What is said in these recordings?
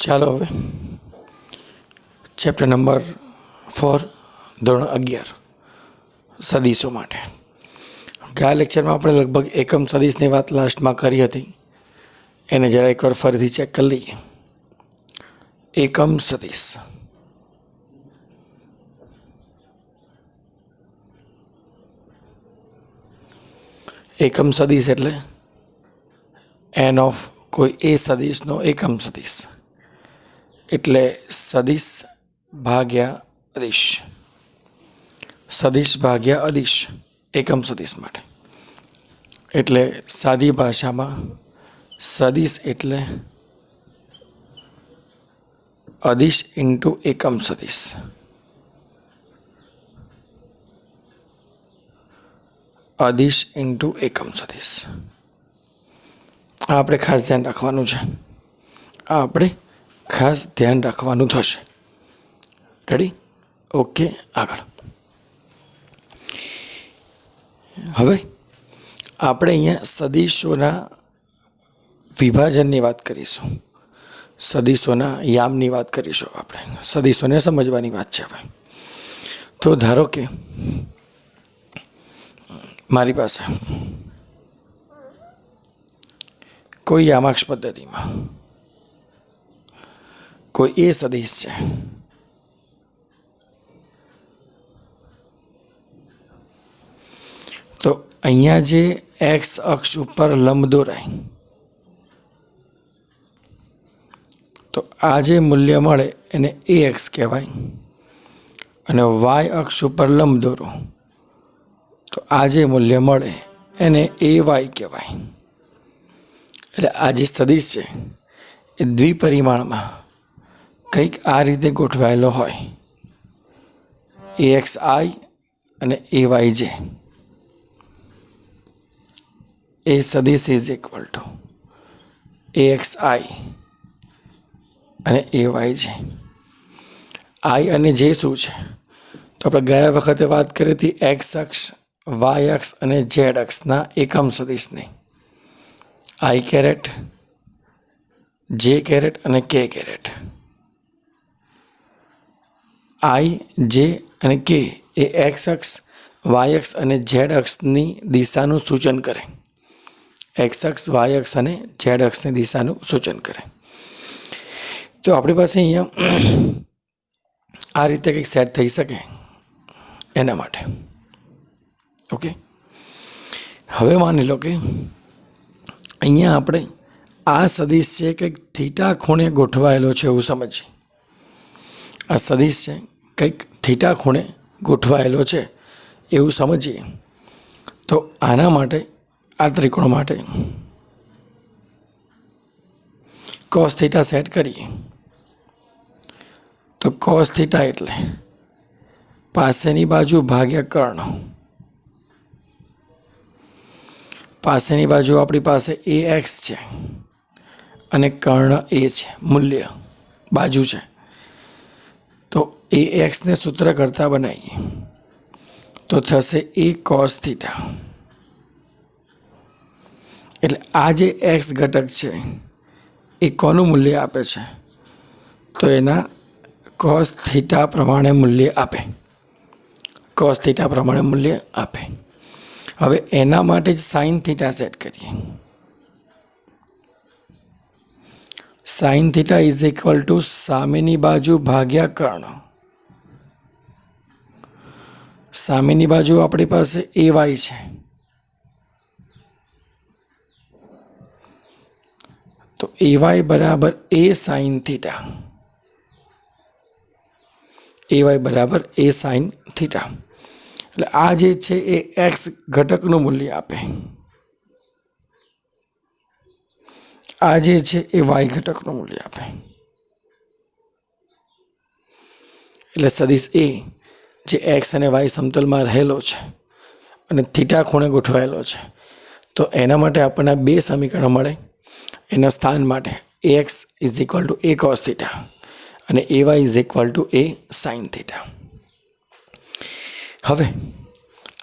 ચાલો હવે chapter number 4 ધોરણ 11 સદીશો માટે. ગયા લેક્ચરમાં આપણે લગભગ એકમ સદીશની વાત લાસ્ટમાં કરી હતી. એને જરા એકવાર ફરીથી ચેક કરી લઈએ. એકમ સદીશ એકમ સદીશ એટલે એન ઓફ કોઈ એ સદીશનો એકમ સદીશ એટલે સદીશ ભાગ્યા અદિશ. સદીશ ભાગ્યા અદિશ એકમ સદીશ માટે. એટલે સાદી ભાષામાં સદીશ એટલે અદિશ ઇન્ટુ એકમ સદીશ. અદિશ ઇન્ટુ એકમ સદીશ. આ આપણે ખાસ ધ્યાન રાખવાનું છે. આપણે ખાસ ધ્યાન રાખવાનું થશે. રેડી? ઓકે, આગળ. હવે આપણે અહીંયા સદીશોના વિભાજનની વાત કરીશું. સદીશોના યામની વાત કરીશું. આપણે સદીશોને સમજવાની વાત છે. હવે તો ધારો કે મારી પાસે કોઈ યામાક્ષ પદ્ધતિમાં કોઈ એ સદીશ છે. તો અહીંયા જે એક્સ અક્ષ ઉપર લંબ દોરાય તો આ જે મૂલ્ય મળે એને એ એક્સ કહેવાય. અને વાય અક્ષ ઉપર લંબ દોરો તો આ જે મૂલ્ય મળે એને એ વાય કહેવાય. એટલે આ જે સદીશ છે એ દ્વિપરિમાણમાં કંઈક આ રીતે ગોઠવાયેલો હોય. એ એક્સ આઈ અને એ વાય જે. એ સદીશ is equal to A X I અને એ વાય જે. આઈ અને જે શું છે તો આપણે ગયા વખતે વાત કરી હતી એક્સ અક્ષ, વાય અક્ષ અને ઝેડ અક્ષના એકમ સદીશની. આઈ કેરેટ, જે કેરેટ અને કે કેરેટ. આઈ, જે અને કે એ એક્સ અક્ષ, વાય અક્ષ અને ઝેડ અક્ષની દિશાનું સૂચન કરે. એક્સ અક્ષ, વાય અક્ષ અને ઝેડ અક્ષની દિશાનું સૂચન કરે. તો આપણી પાસે અહીંયા આ રીતે કંઈક સેટ થઈ શકે એના માટે. ઓકે, હવે માની લો કે અહીંયા આપણે આ સદીશ છે કંઈક થીટા ખૂણે ગોઠવાયેલો છે એવું સમજીએ. આ સદીશ છે કંઈક થીટા ખૂણે ગોઠવાયેલો છે એવું સમજીએ. તો આના માટે આ ત્રિકોણ માટે કોસ થીટા સેટ કરીએ. તો કોસ થીટા એટલે પાસેની બાજુ ભાગ્યા કર્ણ. પાસેની બાજુ આપણી પાસે એ એક્સ છે અને કર્ણ એ છે, મૂલ્ય બાજુ છે. તો એ એક્સને સૂત્ર કરતા બનાવીએ તો થશે એ કોસ થીટા. એટલે આ જે એક્સ ઘટક છે એ કોનું મૂલ્ય આપે છે તો એના કોસ થીટા પ્રમાણે મૂલ્ય આપે. કોસ થીટા પ્રમાણે મૂલ્ય આપે. હવે એના માટે જ સાઇન થીટા સેટ કરીએ. Sine theta is equal two સામેની બાજુ ભાગ્યા કર્ણ. સામેની બાજુ આપણી પાસે એ વાય છે. તો એ વાય બરાબર એ સાઇન થીટા. એ વાય બરાબર એ સાઇન થીટા. એટલે આ જે છે એ એક્સ ઘટકનું મૂલ્ય આપે. આ જે છે એ વાય ઘટકનું મૂલ્ય આપે. એટલે સદીશ એ જે એક્સ અને વાય સમતલમાં રહેલો છે અને થીટા ખૂણે ગોઠવાયેલો છે તો એના માટે આપણને બે સમીકરણ મળે. એના સ્થાન માટે A X is equal to A cos theta અને A Y is equal to A sine theta. હવે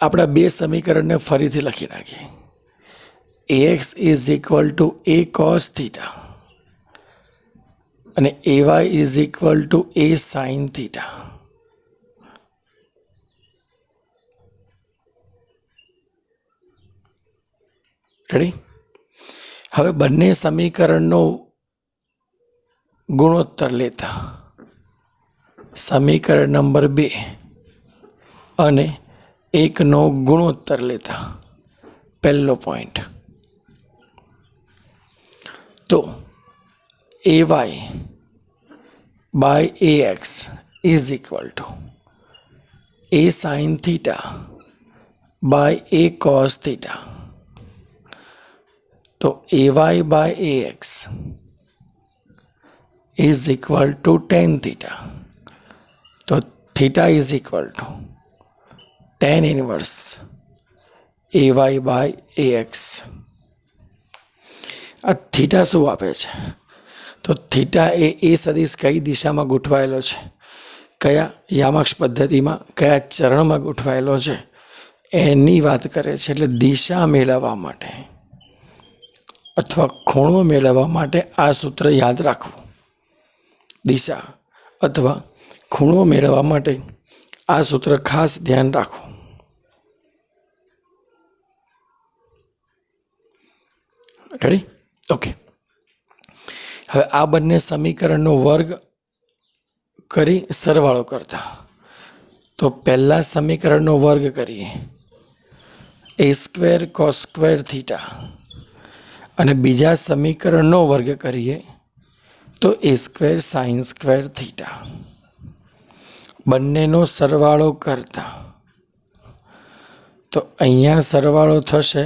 આપણા બે સમીકરણને ફરીથી લખી નાખીએ. ax is equal to a cos theta અને AY is equal to A sine theta. Ready? હવે બંને સમીકરણનો ગુણોત્તર લેતા સમીકરણ નંબર 2 અને 1નો ગુણોત્તર લેતા પહેલો પોઈન્ટ. તો AY by AX is equal to A sine theta by A cos theta. તો AY by AX is equal to tan theta. તો theta is equal to tan inverse AY by AX. આ થીટા શું આપે છે? તો theta એ સદિશ કઈ દિશામાં ગોઠવાયેલો છે, કયા યામક્ષ પદ્ધતિમાં, કયા ચરણમાં ગોઠવાયેલો છે એની વાત કરે છે. એટલે દિશા મેળવવા માટે અથવા ખૂણો મેળવવા માટે આ સૂત્ર યાદ રાખવું. દિશા અથવા ખૂણો મેળવવા માટે આ સૂત્ર ખાસ ધ્યાન રાખવું. રેડી? ઓકે. હવે આ બંને સમીકરણનો વર્ગ કરી સરવાળો કરતા તો પહેલા સમીકરણનો વર્ગ કરીએ A square cos square theta અને બીજા સમીકરણનો વર્ગ કરીએ તો A square sine square theta. બંનેનો સરવાળો કરતા તો અહીંયા સરવાળો થશે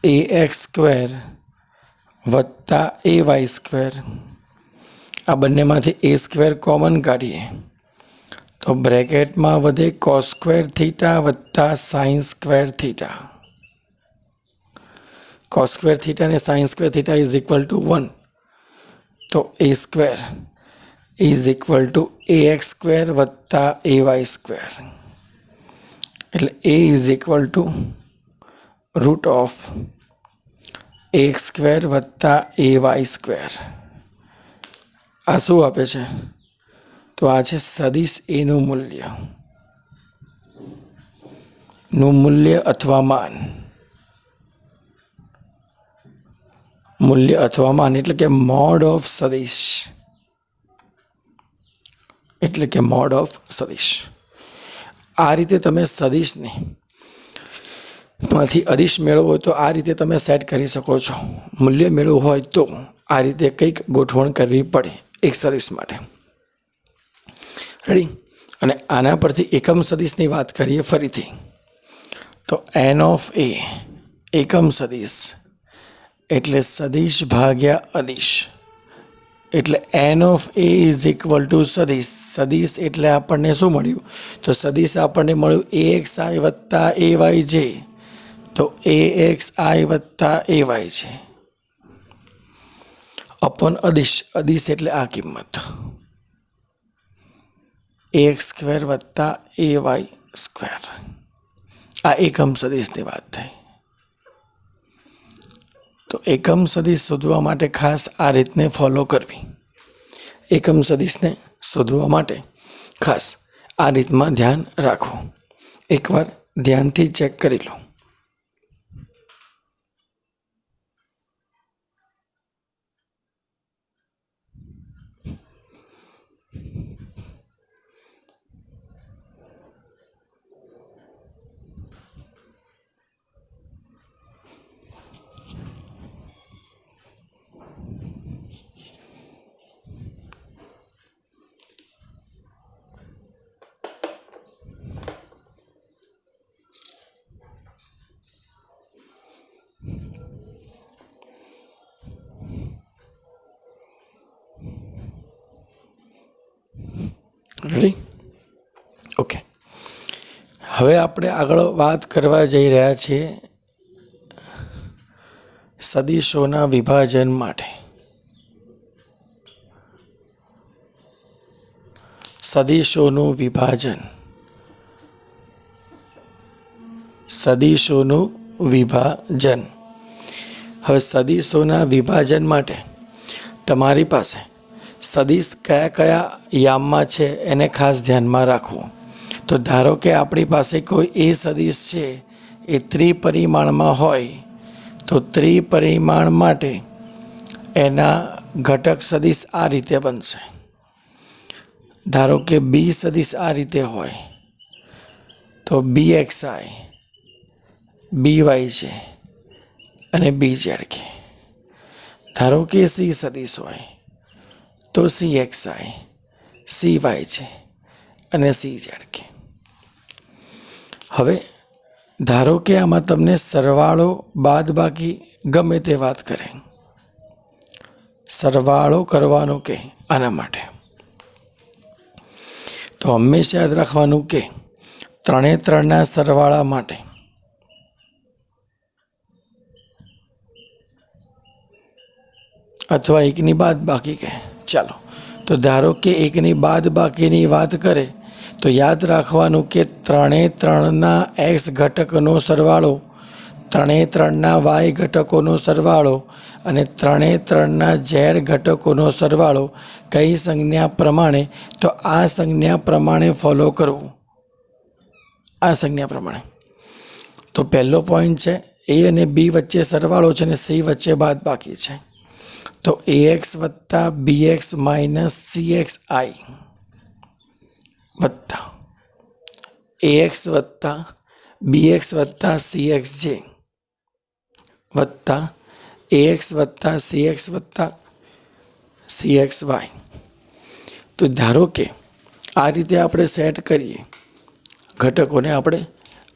AX સ્ક્વેર વત્તા AY સ્ક્વેર. આ બંનેમાંથી A સ્ક્વેર કોમન કાઢીએ તો બ્રેકેટમાં વધે કોસ સ્ક્વેર થીટા વત્તા sine square theta. Cos square theta અને sine square theta is equal to 1. તો A square is equal to AX square વત્તા AY સ્ક્વેર. એટલે A is equal to root of AX square વત્તા AY square. આ શું આપે છે? તો આ છે સદિશ એનું મૂલ્ય અથવા માન. મૂલ્ય અથવા માન એટલે કે મોડ ઓફ સદિશ. આ રીતે તમે સદિશને માંથી અદિશ મેળવવો હોય તો આ રીતે તમે સેટ કરી શકો છો. મૂલ્ય મેળવવું હોય તો આ રીતે કંઈક ગોઠવણ કરવી પડે એક સદિશ માટે. રેડી? અને આના પરથી એકમ સદિશની વાત કરીએ ફરીથી. તો n ઓફ A એકમ સદિશ એટલે સદિશ ભાગ્યા અદિશ. એટલે n of A is equal two સદિશ. સદિશ એટલે આપણને શું મળ્યું? તો સદિશ આપણને મળ્યું AXI વત્તા AYJ. તો AXI વત્તા AY છે અપોન અદિશ. અદિશ એટલે આ કિંમત AX સ્ક્વેર વત્તા AY સ્ક્વેર. આ એકમ સદિશની વાત થઈ. તો એકમ સદિશ શોધવા માટે ખાસ આ રીતને ફોલો કરવી. એકમ સદિશને શોધવા માટે ખાસ આ રીતમાં ધ્યાન રાખવું. એકવાર ધ્યાનથી ચેક કરી લો. રેડી? ઓકે. હવે આપણે આગળ વાત કરવા જઈ રહ્યા છીએ સદિશોના વિભાજન માટે. સદિશોનું વિભાજન. હવે સદિશોના વિભાજન માટે તમારી પાસે સદિશ કયા કયા યામમાં છે એને ખાસ ધ્યાનમાં રાખવું. તો ધારો કે આપણી પાસે કોઈ એ સદિશ છે એ ત્રિપરિમાણમાં હોય તો ત્રિપરિમાણ માટે એના ઘટક સદિશ આ રીતે બનશે. ધારો કે બી સદિશ આ રીતે હોય તો બી એક્સ આઈ, બી વાય છે અને બી ઝેડ કે. ધારો કે સી સદિશ હોય તો સી એક્સ આઈ, સી વાય છે અને સી ઝેડ કે. હવે ધારો કે આમાં તમને સરવાળો બાદબાકી ગમે તે વાત કરે, સરવાળો કરવાનો કે આના માટે તો હંમેશા યાદ રાખવાનું કે ત્રણે ત્રણના સરવાળા માટે અથવા એકની બાદબાકી કહે. ચાલો તો ધારો કે એકની બાદબાકીની વાત કરે તો યાદ રાખવાનું કે ત્રણે ત્રણના એક્સ ઘટકનો સરવાળો, ત્રણે ત્રણના વાય ઘટકોનો સરવાળો અને ત્રણે ત્રણના ઝેડ ઘટકોનો સરવાળો કઈ સંજ્ઞા પ્રમાણે, તો આ સંજ્ઞા પ્રમાણે ફોલો કરવું. આ સંજ્ઞા પ્રમાણે તો પહેલો પોઈન્ટ છે એ અને બી વચ્ચે સરવાળો છે અને સી વચ્ચે બાદબાકી છે. તો એ એક્સ વત્તા બી એક્સ માઇનસ સી એક્સ આઈ વત્તા એ એક્સ વત્તા બી એક્સ વત્તા સી એક્સ જે વત્તા એ એક્સ વત્તા સી એક્સ વત્તા સી એક્સ વાય. તો ધારો કે આ રીતે આપણે સેટ કરીએ, ઘટકોને આપણે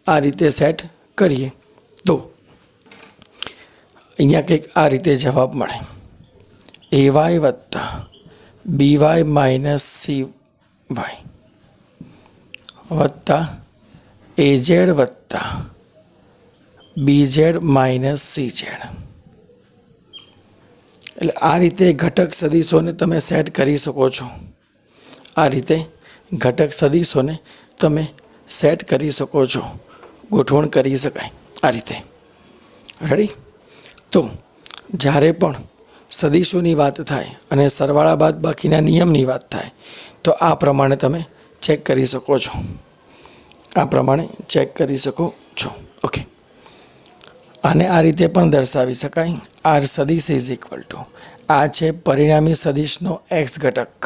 આ રીતે સેટ કરીએ તો અહીંયા કંઈક આ રીતે જવાબ મળે. એ વાય વત્તા B Y minus C Y વત્તા એ ઝેડ વત્તા B Z minus C Z. એટલે આ રીતે ઘટક સદિશોને તમે સેટ કરી શકો છો. આ રીતે ઘટક સદિશોને તમે સેટ કરી શકો છો, ગોઠવણ કરી શકાય આ રીતે. રેડી? તો જ્યારે પણ સદિશોની વાત થાય અને સરવાળા બાદબાકીના નિયમની વાત થાય તો આ પ્રમાણે તમે ચેક કરી શકો છો. આ પ્રમાણે ચેક કરી શકો છો. ઓકે, આને આ રીતે પણ દર્શાવી શકાય. આર સદિશ ઇઝ ઇક્વલ ટુ, આ છે પરિણામી સદિશનો એક્સ ઘટક,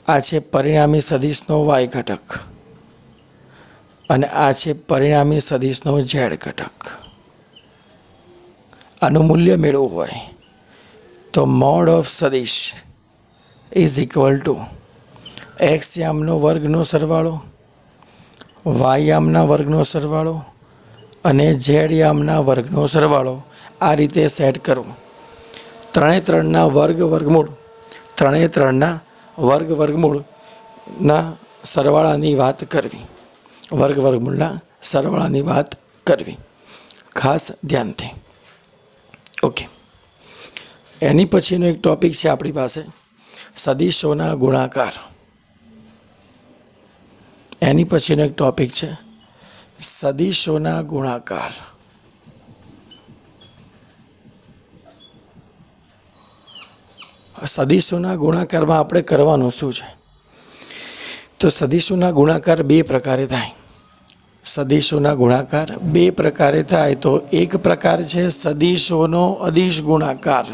આ છે પરિણામી સદિશનો વાય ઘટક અને આ છે પરિણામી સદિશનો ઝેડ ઘટક. આનું મૂલ્ય મેળવવું હોય તો મોડ ઓફ સદિશ ઇઝ ઇક્વલ ટુ એક્સ યામનો વર્ગનો સરવાળો, વાય યામના વર્ગનો સરવાળો અને ઝેડ યામના વર્ગનો સરવાળો. આ રીતે સેટ કરવું. ત્રણે ત્રણના વર્ગમૂળ, ત્રણે ત્રણના વર્ગમૂળના સરવાળાની વાત કરવી, વર્ગમૂળના સરવાળાની વાત કરવી ખાસ ધ્યાનથી. ઓકે, એની પછીનો એક ટોપિક છે આપણી પાસે સદિશોના ગુણાકાર. એની પછીનો એક ટોપિક છે સદિશોના ગુણાકાર. સદિશોના ગુણાકારમાં આપણે કરવાનું શું છે? તો સદિશોના ગુણાકાર બે પ્રકારે થાય. સદિશોના ગુણાકાર બે પ્રકારે થાય. તો એક પ્રકાર છે સદિશોનો અદિશ ગુણાકાર.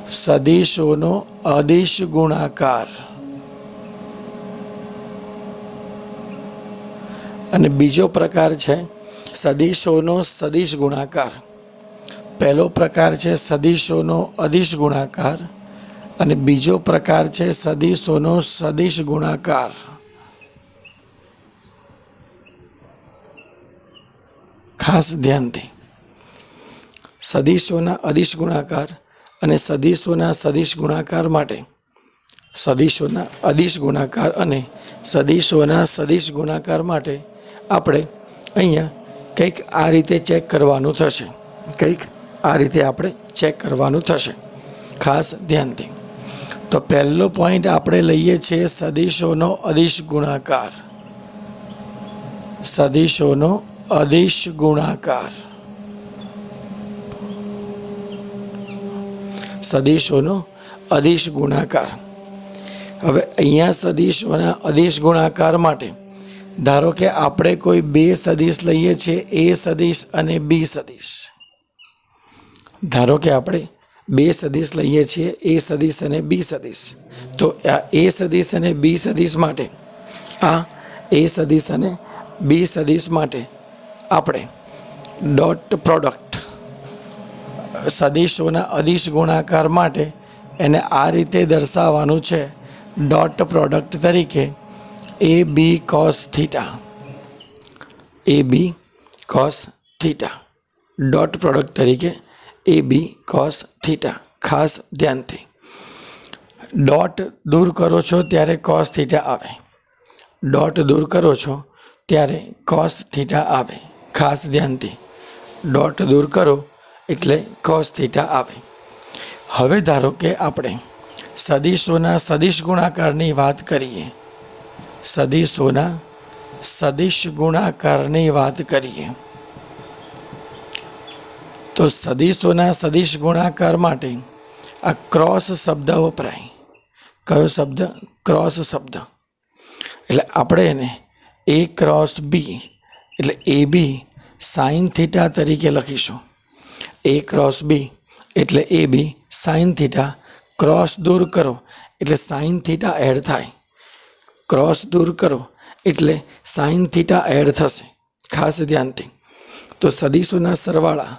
સદિશોનો અદિશ ગુણાકાર અને બીજો પ્રકાર છે સદિશોનો સદિશ ગુણાકાર. પહેલો પ્રકાર છે સદિશોનો અદિશ ગુણાકાર અને બીજો પ્રકાર છે સદિશોનો સદિશ ગુણાકાર. ખાસ ધ્યાનથી, સદિશોના અદિશ ગુણાકાર અને સદિશોના સદિશ ગુણાકાર માટે સદિશોના અદિશ ગુણાકાર અને સદિશોના સદિશ ગુણાકાર માટે આપણે અહીંયા કંઈક આ રીતે ચેક કરવાનું થશે. કંઈક આ રીતે આપણે ચેક કરવાનું થશે. ખાસ ધ્યાનથી. તો પહેલો પોઈન્ટ આપણે લઈએ છીએ સદિશોનો અદિશ ગુણાકાર. સદિશોનો અદિશ ગુણાકાર. સદિશોનો અદિશ ગુણાકાર. હવે અહીંયા સદિશોના અદિશ ગુણાકાર માટે ધારો કે આપણે કોઈ બે સદિશ લઈએ છીએ, એ સદિશ અને બી સદિશ. ધારો કે આપણે બે સદિશ લઈએ છીએ, એ સદિશ અને બી સદિશ. તો આ એ સદિશ અને બી સદિશ માટે, આ એ સદિશ અને બી સદિશ માટે આપણે ડોટ પ્રોડક્ટ સદિશોના અદિશ ગુણાકાર માટે એને આ રીતે દર્શાવવાનું છે, ડોટ પ્રોડક્ટ તરીકે A B cos theta. A B cos theta dot product તરીકે એ બી કોસ થીટા. ખાસ ધ્યાનથી ડોટ દૂર કરો છો ત્યારે કોસ થીટા આવે. ડોટ દૂર કરો છો ત્યારે કોસ થીટા આવે. ખાસ ધ્યાનથી ડોટ દૂર કરો એટલે કોસ થીટા આવે. હવે ધારો કે આપણે સદિશોના સદિશ ગુણાકારની વાત કરીએ. સદિશોના સદિશ ગુણાકારની વાત કરીએ તો સદિશોના સદિશ ગુણાકાર માટે આ ક્રોસ શબ્દ વપરાય. કયો શબ્દ? ક્રોસ શબ્દ. એટલે આપણે એને એ ક્રોસ બી એટલે એ બી સાઇન થીટા તરીકે લખીશું. એ ક્રોસ બી એટલે એ બી સાઇન થીટા. ક્રોસ દૂર કરો એટલે સાઇન થીટા એડ થાય. ક્રોસ દૂર કરો એટલે સાઇન થીટા એડ થશે. ખાસ ધ્યાનથી. તો સદિશોના સરવાળા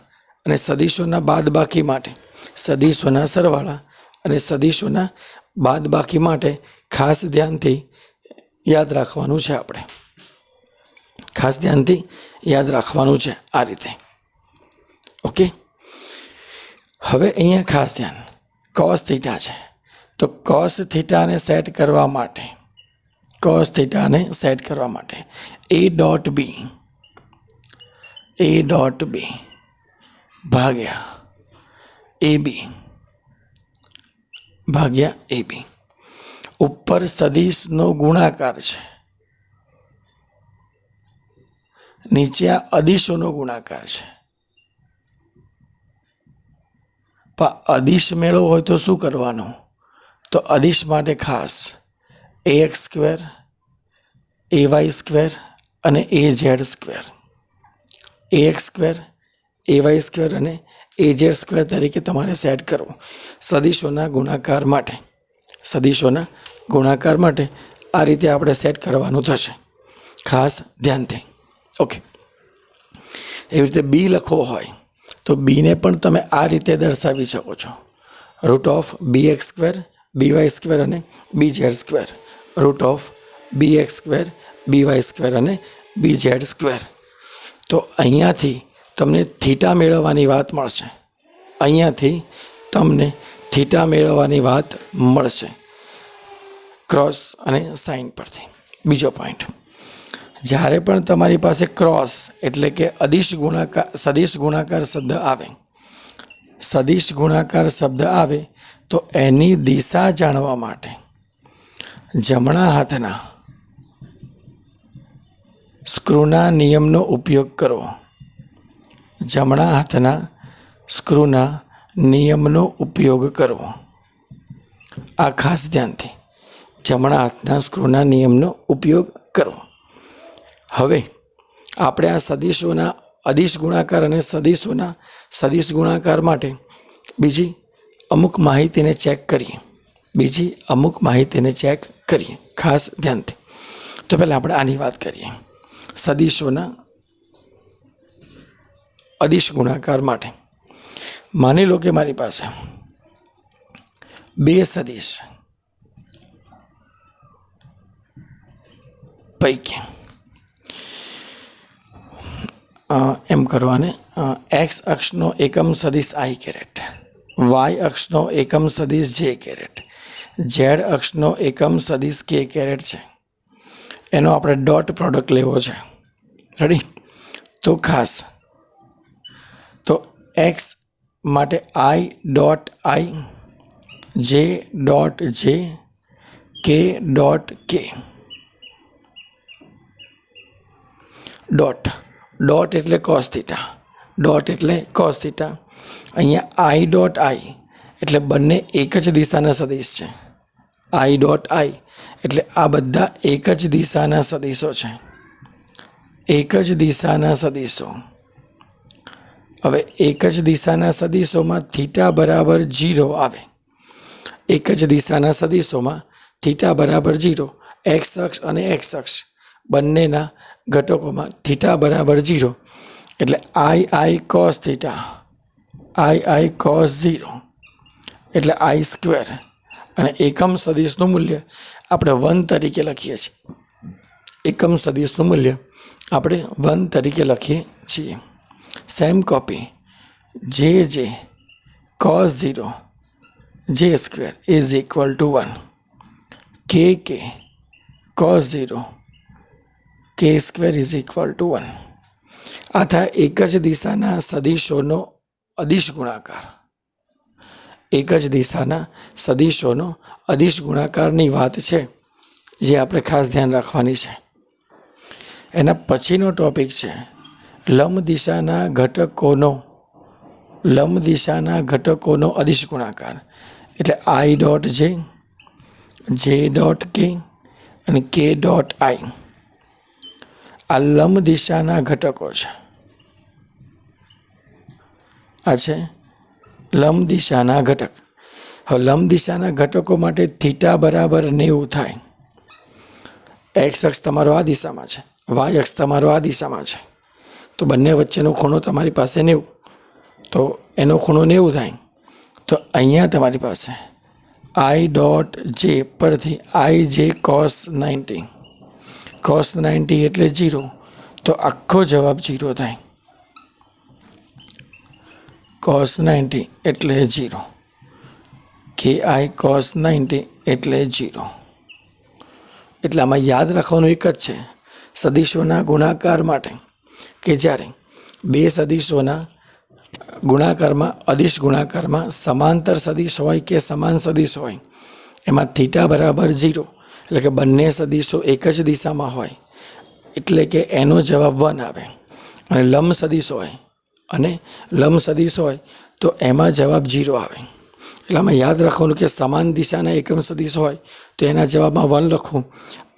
અને સદિશોના બાદબાકી માટે, સદિશોના સરવાળા અને સદિશોના બાદબાકી માટે ખાસ ધ્યાનથી યાદ રાખવાનું છે. આપણે ખાસ ધ્યાનથી યાદ રાખવાનું છે આ રીતે. ઓકે. હવે અહીંયા ખાસ ધ્યાન, કોસ થીટા છે તો કોસ થીટાને સેટ કરવા માટે, કોસ થીટાને સેટ કરવા માટે એ ડોટ બી, એ ડોટ બી ભાગ્યા એ બી, ભાગ્યા એ બી. ઉપર સદિશનો ગુણાકાર છે, નીચે આ અદિશોનો ગુણાકાર છે. પણ અદિશ મેળવવો હોય તો શું કરવાનું? તો અદિશ માટે ખાસ A X square, A Y square અને A Z square. A X square, A Y square અને એ ઝેડ સ્ક્વેર તરીકે તમારે સેટ કરવું સદિશોના ગુણાકાર માટે. સદિશોના ગુણાકાર માટે આ રીતે આપણે સેટ કરવાનું થશે. ખાસ ધ્યાનથી. ઓકે. એવી રીતે બી લખવો હોય તો બીને પણ તમે આ રીતે દર્શાવી શકો છો. Root of B X square, B Y square અને B Z square. Root of B X square, B Y square અને બી ઝેડ સ્ક્વેર. તો અહીંયાથી તમને થીટા મેળવવાની વાત મળશે. અહીંયાથી તમને થીટા મેળવવાની વાત મળશે ક્રોસ અને સાઇન પરથી. બીજો પોઈન્ટ, જ્યારે પણ તમારી પાસે ક્રોસ એટલે કે અદિશ ગુણાકાર, સદિશ ગુણાકાર શબ્દ આવે, સદિશ ગુણાકાર શબ્દ આવે તો એની દિશા જાણવા માટે જમણા હાથના સ્ક્રૂના નિયમનો ઉપયોગ કરવો. જમણા હાથના સ્ક્રૂના નિયમનો ઉપયોગ કરવો. આ ખાસ ધ્યાનથી, જમણા હાથના સ્ક્રૂના નિયમનો ઉપયોગ કરવો. હવે આપણે આ સદિશોના અદિશ ગુણાકાર અને સદિશોના સદિશ ગુણાકાર માટે બીજી અમુક માહિતીને ચેક કરીએ. બીજી અમુક માહિતીને ચેક કરીએ ખાસ ધ્યાનથી. તો પહેલાં આપણે આની વાત કરીએ. સદિશોના અદિશ ગુણાકાર માટે માની લો કે મારી પાસે બે સદિશ પૈકી એમ કરવાને એક્સ અક્ષનો એકમ સદિશ આઈ કેરેટ, વાય અક્ષનો એકમ સદિશ જે કેરેટ, ઝેડ અક્ષનો એકમ સદિશ કે કેરેટ છે. એનો આપણે ડોટ પ્રોડક્ટ લેવો છે. રેડી? તો ખાસ તો એક્સ માટે આઈ ડોટ આઈ, જે ડોટ જે, કે ડોટ કે. ડોટ, ડોટ એટલે કોસ થીટા, ડોટ એટલે કોસ થીટા. અહીંયા આઈ ડોટ આઈ એટલે બંને એક જ દિશાના સદિશ છે. આઈ ડોટ આઈ એટલે આ બધા એક જ દિશાના સદિશો છે. એક જ દિશાના સદિશો. હવે એક જ દિશાના સદિશોમાં થીટા બરાબર 0 આવે. એક જ દિશાના સદિશોમાં થીટા બરાબર 0, એક્સ અક્ષ અને એક્સ અક્ષ બંનેના ઘટકોમાં થીટા બરાબર 0 એટલે આઈ કોસ થીટા, આઈ કોસ 0 એટલે આઈ સ્ક્વેર. અને એકમ સદિશનું મૂલ્ય આપણે 1 તરીકે લખીએ છીએ. એકમ સદિશનું મૂલ્ય આપણે 1 તરીકે લખીએ છીએ. સેમ કોપી જે કોસ 0 જે સ્ક્વેર ઇઝ ઇક્વલ ટુ 1, કે કોસ 0 કે સ્ક્વેર ઇઝ ઇક્વલ ટુ 1. આ થાય એક જ દિશાના સદિશોનો અદિશ ગુણાકાર. એક જ દિશાના સદિશોનો અદિશ ગુણાકારની વાત છે જે આપણે ખાસ ધ્યાન રાખવાની છે. એના પછીનો ટોપિક છે લંબ દિશાના ઘટકોનો અદિશ ગુણાકાર. એટલે આઈ ડોટ જે ડોટ કે અને કે ડોટ આઈ આ લંબ દિશાના ઘટકો છે. આ છે લંબ દિશાના ઘટક. હવે લંબ દિશાના ઘટકો માટે થીટા બરાબર 90 થાય. એક્સ અક્ષ તમારો આ દિશામાં છે, વાય અક્ષ તમારો આ દિશામાં છે, તો બંને વચ્ચેનો ખૂણો તમારી પાસે 90, તો એનો ખૂણો 90 થાય. તો અહીંયા તમારી પાસે આઈ ડોટ જે પરથી આઈ જે કોસ 90, કોસ 90 એટલે 0, તો આખો જવાબ 0 થાય. કોસ 90 એટલે 0, કે આઈ કોસ 90 એટલે 0. એટલે આમાં યાદ રાખવાનું એક જ છે સદિશોના ગુણાકાર માટે કે જ્યારે બે સદિશોના ગુણાકારમાં અદિશ ગુણાકારમાં સમાંતર સદિશ હોય કે સમાન સદિશ હોય એમાં થીટા બરાબર 0 એટલે કે બંને સદિશો એક જ દિશામાં હોય એટલે કે એનો જવાબ 1 આવે. અને લંબ સદિશ હોય તો એમાં જવાબ 0 આવે. એટલે આમાં યાદ રાખવાનું કે સમાન દિશાના એકમ સદિશ હોય તો એના જવાબમાં 1 લખવું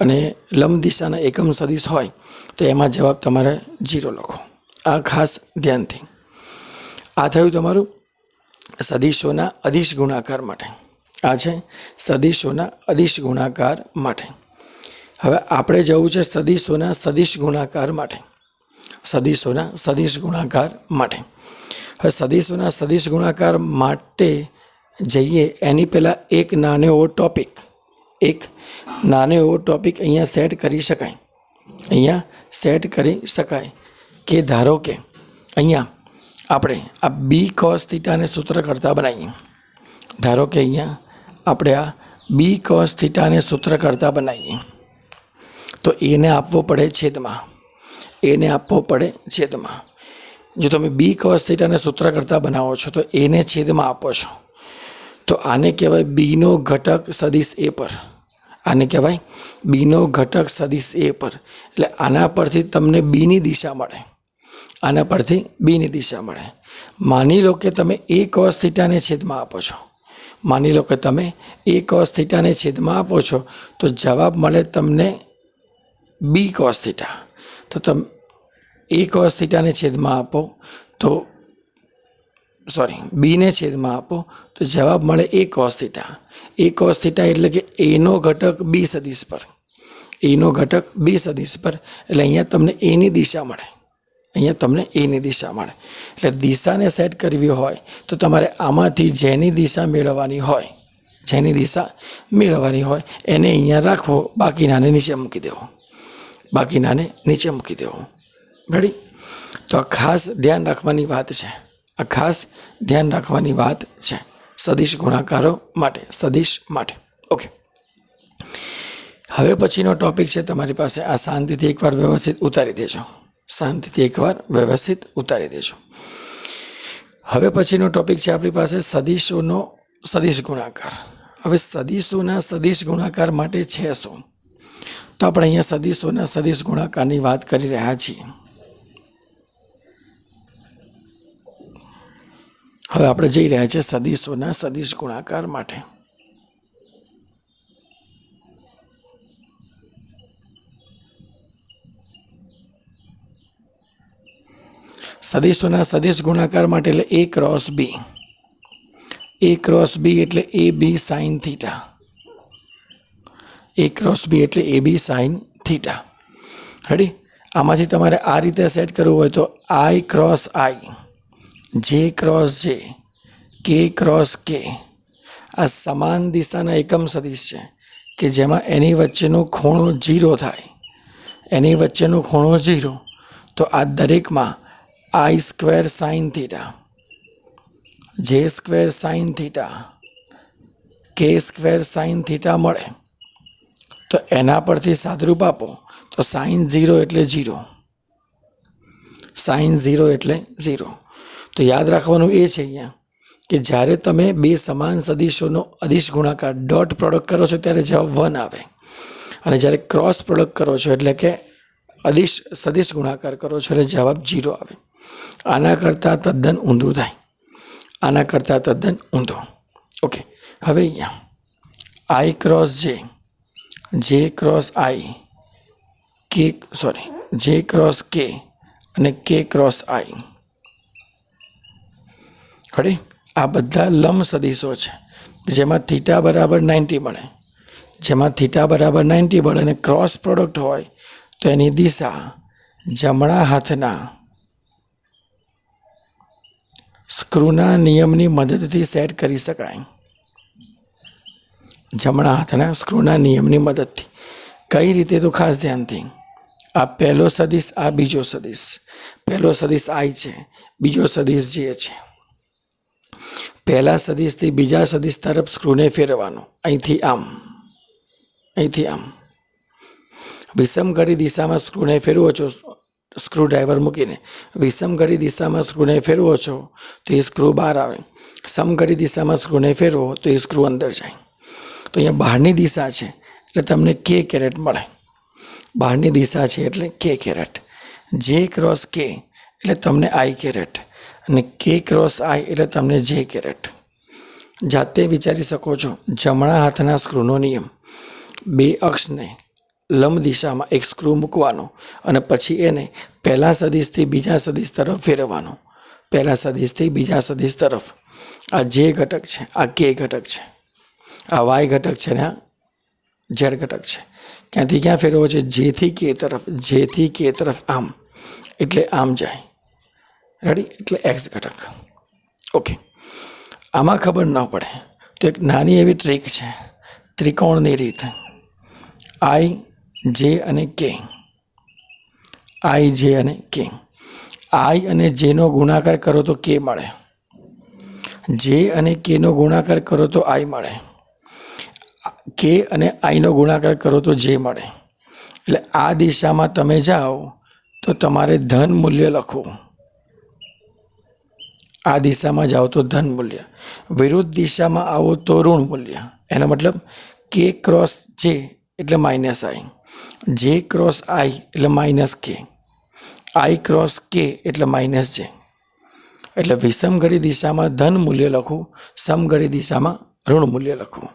અને લંબ દિશાના એકમ સદિશ હોય તો એમાં જવાબ તમારે 0 લખો. આ ખાસ ધ્યાનથી. આ થયું તમારું સદિશોના અદિશ ગુણાકાર માટે. આ છે સદિશોના અદિશ ગુણાકાર માટે. હવે આપણે જવું છે સદિશોના સદિશ ગુણાકાર માટે. સદિશોના સદિશ ગુણાકાર માટે. હવે સદિશોના સદિશ ગુણાકાર માટે જઈએ એની પહેલાં એક નાનો એવો ટોપિક અહીંયા સેટ કરી શકાય. કે ધારો કે અહીંયા આપણે આ બી કોસ થીટાને સૂત્ર કરતા બનાવીએ. ધારો કે અહીંયા આપણે આ બી કોસ થીટાને સૂત્ર કરતા બનાવીએ તો એને આપવો પડે છેદમાં. જો તમે બી કોસ થીટાને સૂત્ર કરતા બનાવો છો તો એને છેદમાં આપો છો તો આને કહેવાય બીનો ઘટક સદિશ એ પર. એટલે આના પરથી તમને બીની દિશા મળે. માની લો કે તમે એ કોસ થીટાને છેદમાં આપો છો તો જવાબ મળે તમને બી કોસ થીટા. તો તમે એ કોસ થીટાને છેદમાં આપો તો બીને છેદમાં આપો તો જવાબ મળે એ કોસ થીટા. એ કોસ થીટા એટલે કે એનો ઘટક બી સદિશ પર. એટલે અહીંયા તમને એની દિશા મળે. એટલે દિશાને સેટ કરવી હોય તો તમારે આમાંથી જેની દિશા મેળવવાની હોય એને અહીંયા રાખવો, બાકીનાને નીચે મૂકી દેવો. રેડી? તો આ ખાસ ધ્યાન રાખવાની વાત છે સદિશ ગુણાકારો માટે. ઓકે. હવે પછીનો ટોપિક છે તમારી પાસે. આ શાંતિથી એકવાર વ્યવસ્થિત ઉતારી દેજો. હવે પછીનો ટોપિક છે આપણી પાસે સદિશોનો સદિશ ગુણાકાર. હવે સદિશોના સદિશ ગુણાકાર માટે છે શું? તો આપણે અહીંયા સદિશોના સદિશ ગુણાકારની વાત કરી રહ્યા છીએ. હવે આપણે જઈ રહ્યા છીએ સદિશોના સદિશ ગુણાકાર માટે. સદિશોના સદિશ ગુણાકાર માટે એટલે A cross B. A cross B એટલે AB sine theta. A cross B એટલે AB સાઇન થીટા. રેડી? આમાંથી તમારે આ રીતે સેટ કરવું હોય તો I cross I, J cross J, K cross K આ સમાન દિશાના એકમ સદિશ છે કે જેમાં એની વચ્ચેનો ખૂણો 0 થાય. એની વચ્ચેનો ખૂણો 0, તો આ દરેકમાં I square sine theta, J square sine theta, K square sine theta મળે. તો એના પરથી સાદરૂપ આપો તો સાઇન 0 એટલે 0. સાઇન 0 એટલે 0. તો યાદ રાખવાનું એ છે અહીંયા કે જ્યારે તમે બે સમાન સદિશોનો અદિશ ગુણાકાર ડોટ પ્રોડક્ટ કરો છો ત્યારે જવાબ 1 આવે, અને જ્યારે ક્રોસ પ્રોડક્ટ કરો છો એટલે કે અદિશ સદિશ ગુણાકાર કરો છો એટલે જવાબ 0 આવે. આના કરતાં તદ્દન ઊંધું થાય. આના કરતાં તદ્દન ઊંધું. ઓકે, હવે અહીંયા I cross J, J cross I, J cross K અને K ક્રોસ I. હવે આ બધા લંબ સદિશો છે જેમાં થીટા બરાબર 90 મળે. જેમાં થીટા બરાબર 90 મળે અને ક્રોસ પ્રોડક્ટ હોય તો એની દિશા જમણા હાથના સ્ક્રૂના નિયમની મદદથી સેટ કરી શકાય. જમણા હાથના સ્ક્રૂના નિયમની મદદથી કઈ રીતે? તો ખાસ ધ્યાનથી, આ પહેલો સદિશ, આ બીજો સદિશ. પહેલો સદિશ I છે, બીજો સદિશ J છે. પહેલા સદિશથી બીજા સદિશ તરફ સ્ક્રૂને ફેરવવાનો, અહીંથી આમ, અહીંથી આમ. વિષમઘડી દિશામાં સ્ક્રૂને ફેરવો છો, સ્ક્રૂ ડ્રાઈવર મૂકીને વિષમઘડી દિશામાં સ્ક્રૂને ફેરવો છો તો એ સ્ક્રૂ બહાર આવે. સમઘડી દિશામાં સ્ક્રૂને ફેરવો તો એ સ્ક્રૂ અંદર જાય. તો અહીંયા બહારની દિશા છે એટલે તમને K કેરેટ મળે. બહારની દિશા છે એટલે K caret. J cross K એટલે તમને I કેરેટ, અને K ક્રોસ I એટલે તમને J કેરેટ. જાતે વિચારી શકો છો. જમણા હાથના સ્ક્રૂનો નિયમ, બે અક્ષને લંબ દિશામાં એક સ્ક્રૂ મૂકવાનો અને પછી એને પહેલા સદિશથી બીજા સદિશ તરફ ફેરવવાનો. પહેલા સદિશથી બીજા સદિશ તરફ. આ J ઘટક છે, આ K ઘટક છે, આ Y ઘટક છે, અને આ Z ઘટક છે. ક્યાંથી ક્યાં ફેરવો છે? J થી K તરફ. J થી K તરફ આમ, એટલે આમ જાય. રેડી? એટલે X ઘટક. ઓકે, આમાં ખબર ન પડે તો એક નાની એવી ટ્રીક છે, ત્રિકોણની રીત. I, J અને K, I, J અને K. I અને J નો ગુણાકાર કરો તો K મળે. J અને K નો ગુણાકાર કરો તો I મળે. K અને I નો ગુણાકાર કરો તો J મળે. એટલે આ દિશામાં તમે જાઓ તો તમારે ધન મૂલ્ય લખવું. આ દિશામાં જાઓ તો ધન મૂલ્ય, વિરુદ્ધ દિશામાં આવો તો ઋણ મૂલ્ય. એનો મતલબ K ક્રોસ J એટલે minus I, J cross I એટલે minus K, I cross K એટલે માઇનસ J. એટલે વિષમઘડી દિશામાં ધન મૂલ્ય લખવું, સમઘડી દિશામાં ઋણ મૂલ્ય લખવું.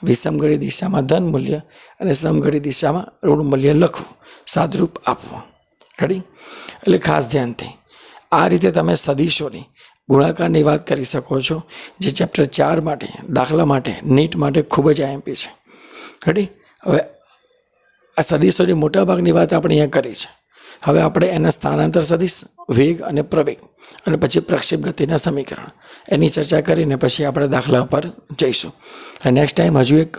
વિષમઘડી દિશામાં ધન મૂલ્ય અને સમઘડી દિશામાં ઋણ મૂલ્ય લખવું, સાદરૂપ આપવું. રેડી? એટલે ખાસ ધ્યાનથી આ રીતે તમે સદિશોની ગુણાકારની વાત કરી શકો છો, જે ચેપ્ટર 4 માટે, દાખલા માટે, નીટ માટે ખૂબ જ IMP છે. રેડી? હવે આ સદિશોની મોટાભાગની વાત આપણે અહીંયા કરી છે. હવે આપણે એના સ્થાનાંતર સદિશ, વેગ અને પ્રવેગ, અને પછી પ્રક્ષેપ ગતિના સમીકરણ, એની ચર્ચા કરીને પછી આપણે દાખલા પર જઈશું. અને નેક્સ્ટ ટાઈમ હજુ એક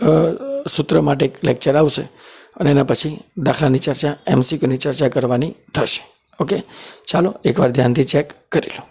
સૂત્ર માટે એક લેક્ચર આવશે, અને એના પછી દાખલાની ચર્ચા, MCQની ચર્ચા કરવાની થશે. ઓકે, ચાલો એકવાર ધ્યાનથી ચેક કરી લો.